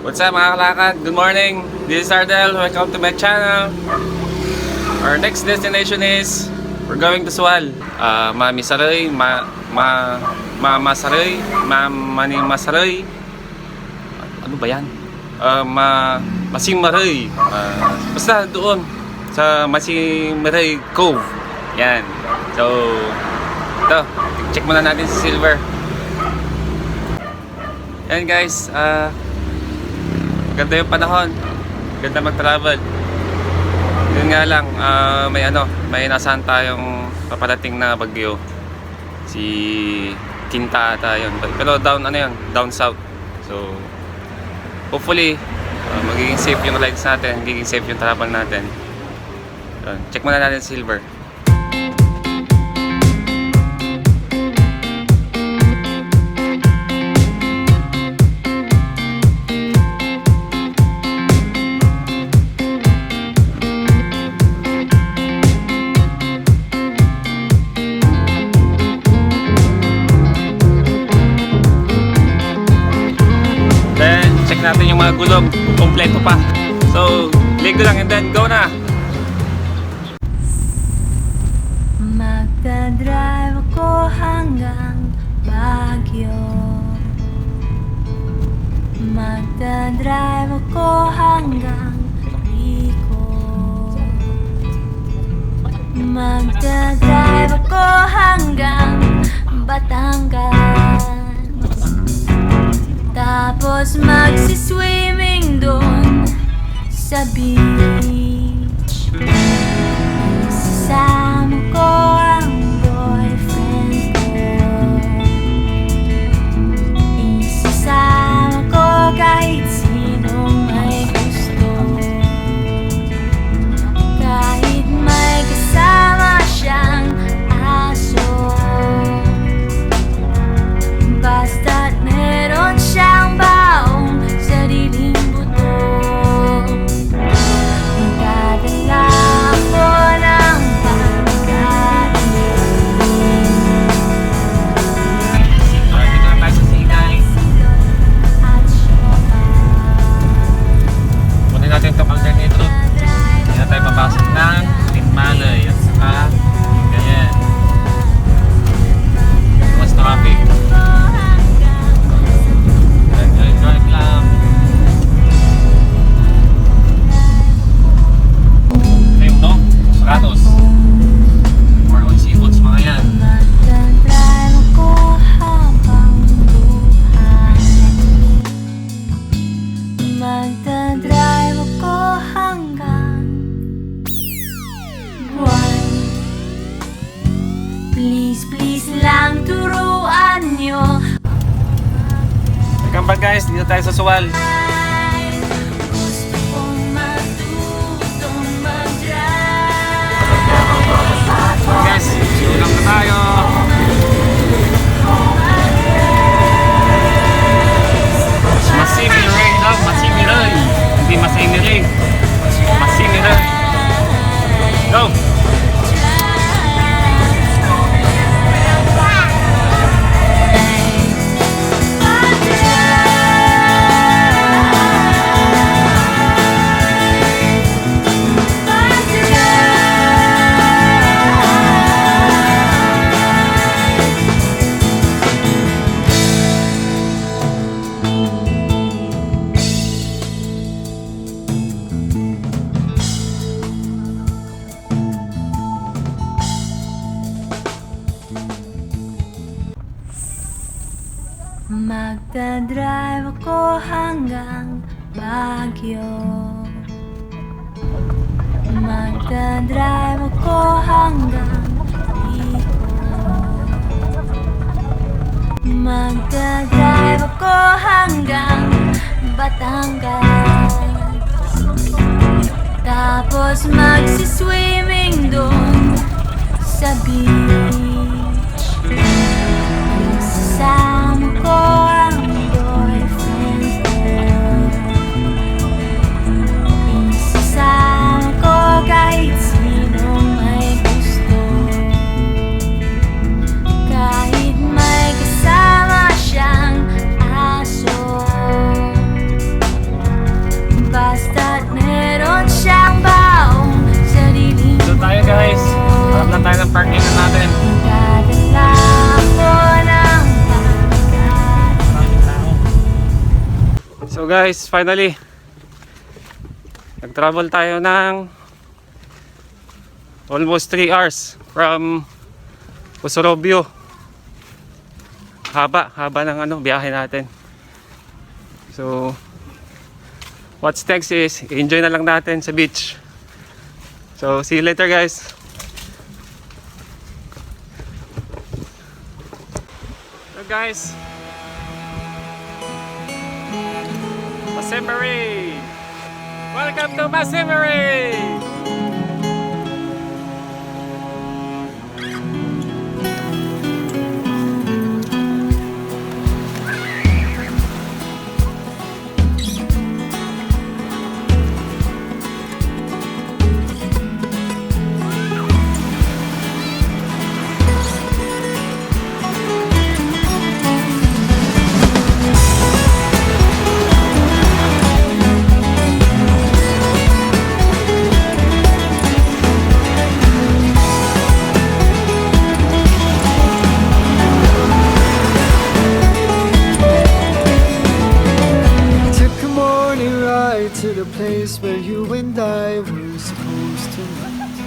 What's up mga kalakad? Good morning! This is Ardel. Welcome to my channel. Our next destination is we're going to Sual. Mami Saray, Mama Saray, Mani Masaray. Ano ba yan? Masimaray. Basta doon sa Masimaray Cove. Yan. So, ito. Check muna natin si Silver. Yan guys. Ganda yung panahon. Ganda mag-travel. Yun nga lang, may nasahan tayong paparating na bagyo. Si Kinta ata yun. Pero down south. So, hopefully, magiging safe yung rides natin, magiging safe yung travel natin. Check muna natin Silver. Check natin yung mga gulong, kompleto pa. So, ligo lang and then go na. Magdadrive ako hanggang Baguio. Magdadrive ako hanggang Bicol. Magdadrive ako hanggang Batangas. Tapos magsiswimming doon sa beach. Isasama ko ang boyfriend ko. Isasama ko kahit sinong may gusto. Kahit may kasama siyang aso. Basta't meron siyang baong sariling buto. Magdadala ako ng pagkain. Dito na tayo sa Sinay. At siopa. Kunin natin itong alternate route. Hindi na tayo papasok ng Tinmalay at saka ganyan. Mas traffic. Drive lang. Ayun no? Ratos. More on seafoods mga yan. Magdadrive ako habang buhay. Magdadrive ako hanggang buwan. Please, please lang turuan nyo. Welcome back guys, dito tayo sa Sual. Gusto kong matutong mag-drive. Guys, siulang na tayo. Masimiray daw, Masimiray. Hindi Masimiray. Masimiray. Go! Magdadrive ako hanggang Baguio. Magdadrive ako hanggang Bicol. Magdadrive ako hanggang Batangas. Tapos magsiswimming doon sa beach. Isasama ko ang boyfriend ko. Isasama ko kahit sinong may gusto. Kahit may kasama siyang aso. parkingan natin. Dadala ako ng So guys, finally nag-travel tayo ng almost 3 hours from Osorobio. Haba ng biyahe natin. So what's next is enjoy na lang natin sa beach. So see you later guys. So guys, Masimari! Welcome to Masimari! To the place where you and I were supposed to meet.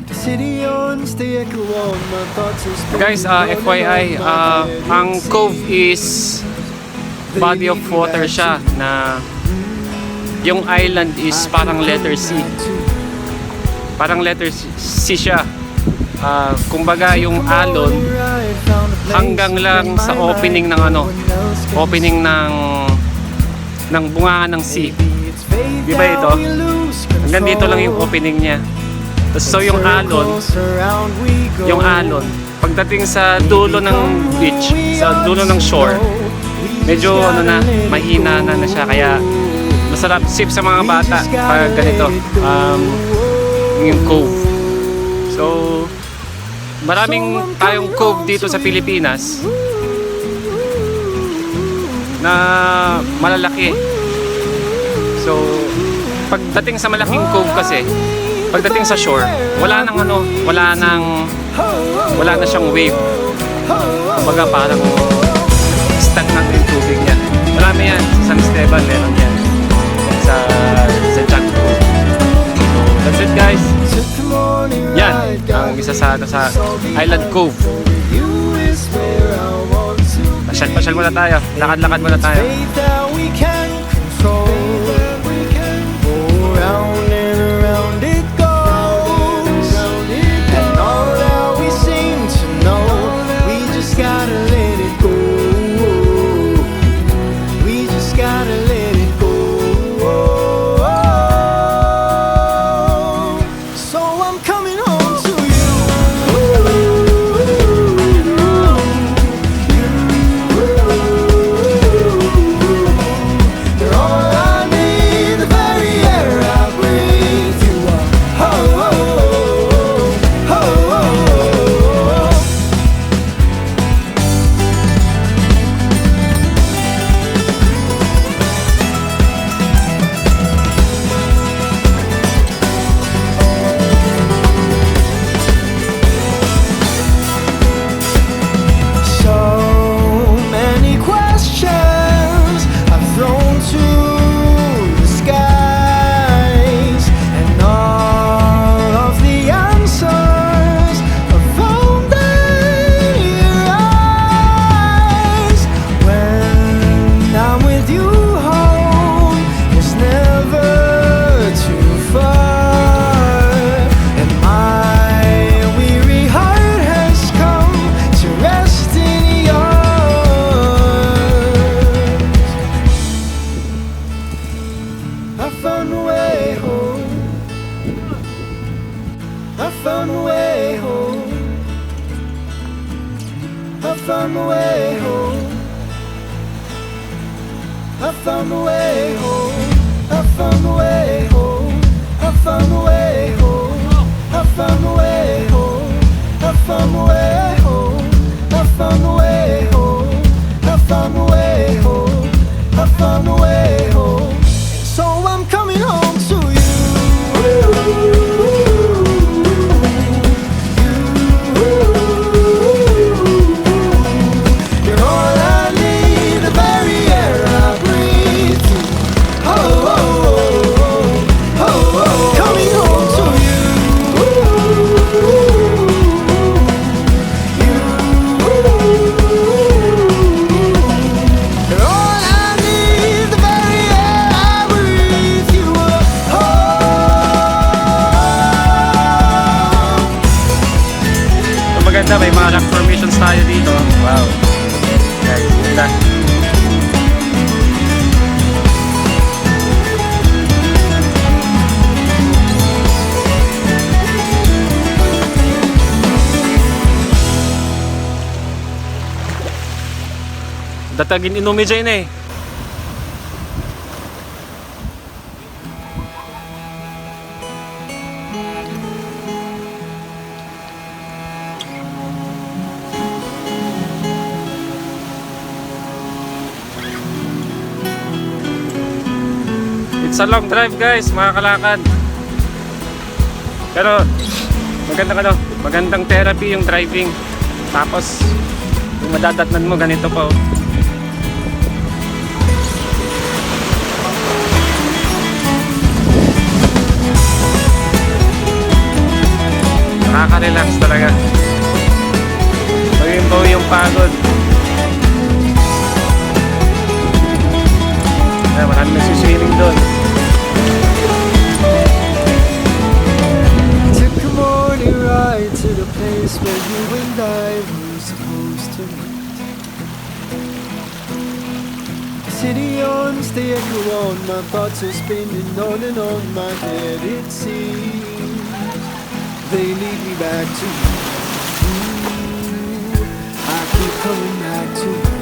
The city owns the echo of my thoughts is Guys, FYI, ang cove is body of water siya na yung island is parang letter C. Parang letter C siya. Kumbaga yung alon hanggang lang sa opening ng opening ng bunga ng sea. Di ba ito? Hanggang dito lang yung opening niya. So yung alon, pagdating sa dulo ng beach, sa dulo ng shore, medyo mahina na siya. Kaya masarap sip sa mga bata pag ganito, yung cove. So maraming tayong cove dito sa Pilipinas na malalaki. So pagdating sa malaking cove kasi, pagdating sa shore, wala na siyang wave. Kumbaga parang stagnant yung tubig niya. Marami yan sa San Esteban, meron yan sa Jack Cove. So that's it guys. Yan ang isa sa Island Cove. Pasyal muna tayo. Lakad-lakad muna tayo. found my way home. I found my way home. I found my way home. I found my way home. I found my way home. I found my way home. I found my way home. I found my way home. I found my way home. So I'm coming home to you. ganda, may mga rock formations tayo dito. Wow. Guys, ganda. Datagin inumi dyan eh. It's a long drive guys, mga kalakad. Pero magandang therapy yung driving. Tapos yung madadatnan mo ganito pa oh. Nakaka-relax talaga. Pag yung pagod. Ay, marami nagsiswimming doon. Took a morning ride to the place where you and I were supposed to meet. City on, the echo on, my thoughts are spinning on and on my head it seems. They lead me back to you. I keep coming back to you.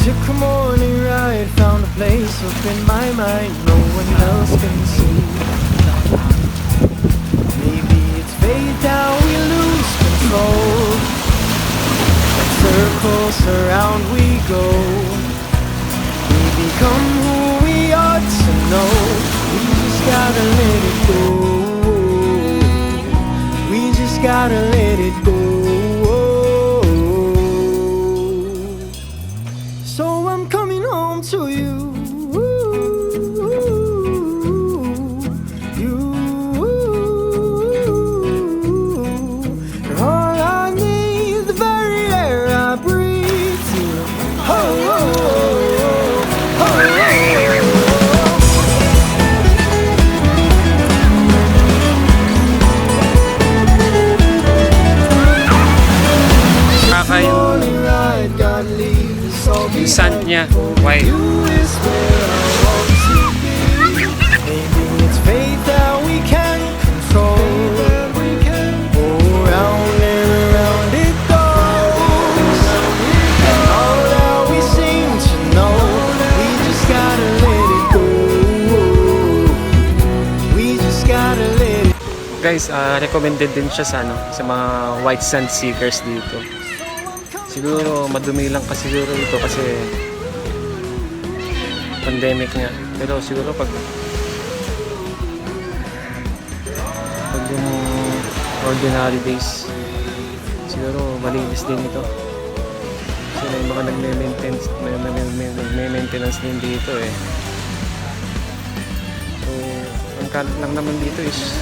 Took a morning ride, found a place up in my mind no one else can see. Maybe it's fate that we lose control. In circles around we go. We become who we ought to know. We just gotta let it go. We just gotta let it go. So I'm coming home to you. You're all I need, the very air I breathe. You. Oh, oh, oh, oh, oh. Kaka yung sand niya. White. Maybe it's fate that we can control. Oh, round and around it goes. And all that we seem to know, we just gotta let it go. We just gotta let it go. Guys, recommended din siya sa sa mga white sand seekers dito. Siguro madumi lang kasi siguro ito kasi pandemic nga. Pero siguro pag yung ordinary days siguro malinis din ito. Kasi may mga nagme-maintenance din dito eh. So, ang kalat lang naman dito is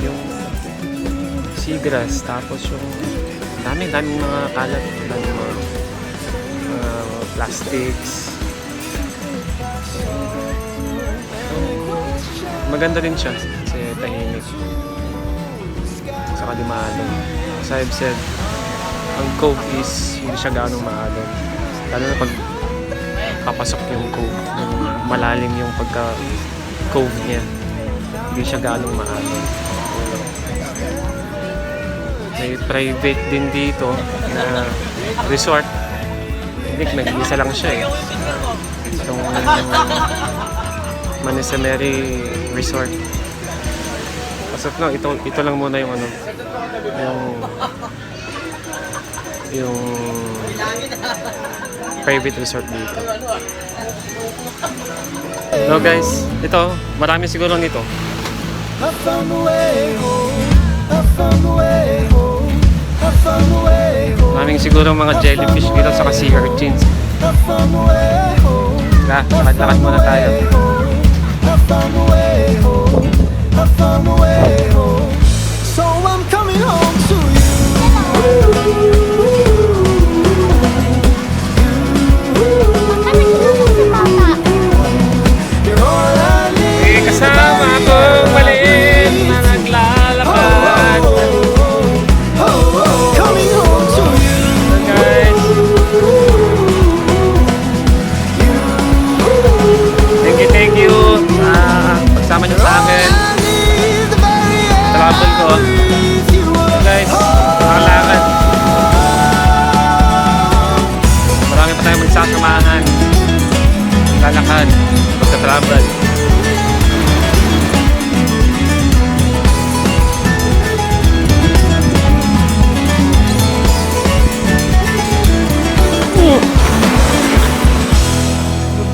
yung seagrass tapos yung daming mga kalat, daming mga plastics. Maganda rin siya kasi tahimik. Saka di maalon. As I've said, ang cove is hindi siya gaano maalon. Lalo na pag papasok yung cove, yung malalim yung pagka-cove niya. Hindi siya gaano maalon. May private din dito na resort. Hindi, nag-isa lang siya eh. Itong Manisameri Resort. As of now, ito lang muna yung yung private resort dito. So guys, ito, marami siguro nito. I found a way home. I found a way home. I found a way home. Maraming siguro mga jellyfish dito sa sea urchins. I found a way home. Lakad muna tayo. I found a way home. I found a way home. So I'm coming home to you. You're all I need. Kasama akong maliit na naglalakad.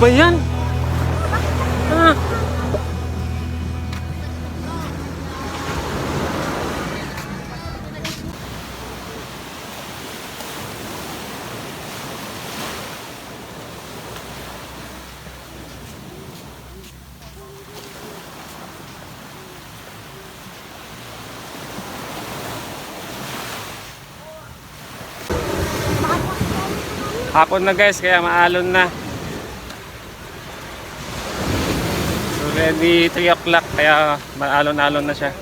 ba yan? Ah. Hapon na guys, kaya maalon na. So ready 3 o'clock, kaya maalon-alon na siya.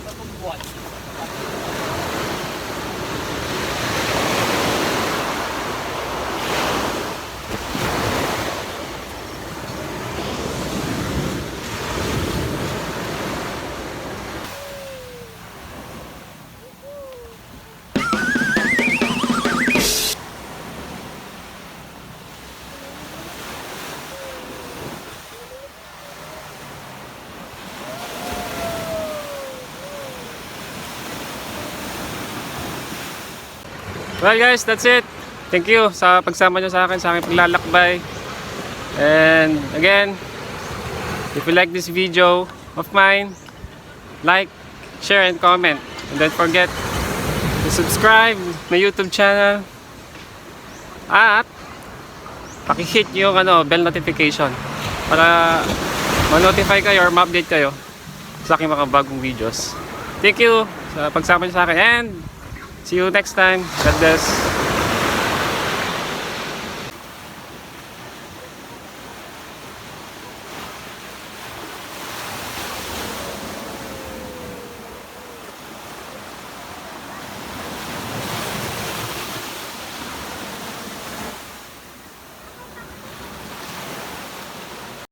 Well guys, that's it. Thank you sa pagsama nyo sa akin, sa aking paglalakbay. And again, if you like this video of mine, like, share, and comment. And don't forget to subscribe my YouTube channel. At paki-hit yung bell notification para ma-notify kayo or ma-update kayo sa aking mga bagong videos. Thank you sa pagsama nyo sa akin and see you next time. God bless.